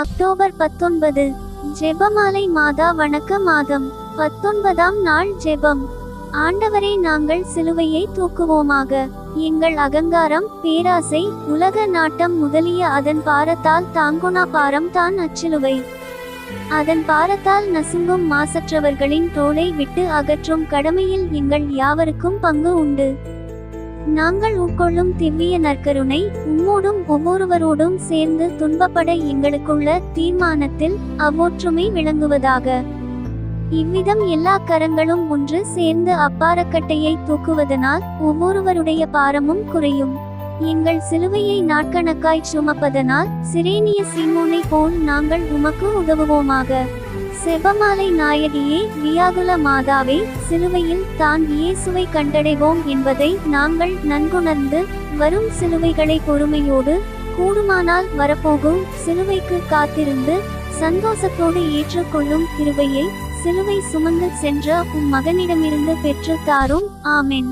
October 19 ஜெபமாலை மாதா வணக்க மாதம். 19ஆம் நாள் ஜெபம். ஆண்டவரே, நாங்கள் சிலுவையை தூக்குவோமாக. எங்கள் அகங்காரம், பேராசை, உலக நாட்டம் முதலிய அதன் பாரத்தால் தாங்குனா பாரம் தான் அச்சிலுவை. அதன் பாரத்தால் நசுங்கும் மாசற்றவர்களின் தோளை விட்டு அகற்றும் கடமையில் எங்கள் யாவருக்கும் பங்கு உண்டு. நாங்கள் உட்கொள்ளும் திவ்விய நற்கருணை உம்மோடும் ஒவ்வொருவரோடும் சேர்ந்து துன்பப்பட எங்களுக்குள்ள தீர்மானத்தில் அவ்வொற்றுமை விளங்குவதாக. இவ்விதம் எல்லா கரங்களும் ஒன்று சேர்ந்து அப்பாரக்கட்டையை தூக்குவதனால் ஒவ்வொருவருடைய பாரமும் குறையும். எங்கள் சிலுவையை நாட்கணக்காய் சுமப்பதனால் சிரேனிய சீமோனை போல் நாங்கள் உமக்கு உதவுவோமாக. செபமாலை நாயகியே, வியாகுல மாதாவே, சிலுவையில் தான் இயேசுவை கண்டடைவோம் என்பதை நாங்கள் நன்குணர்ந்து வரும் சிலுவைகளை பொறுமையோடு, கூடுமானால் வரப்போகும் சிலுவைக்கு காத்திருந்து சந்தோஷத்தோடு ஏற்றுக்கொள்ளும் கிருபையை சிலுவை சுமந்து சென்ற உம் மகனிடமிருந்து பெற்று தாரும். ஆமென்.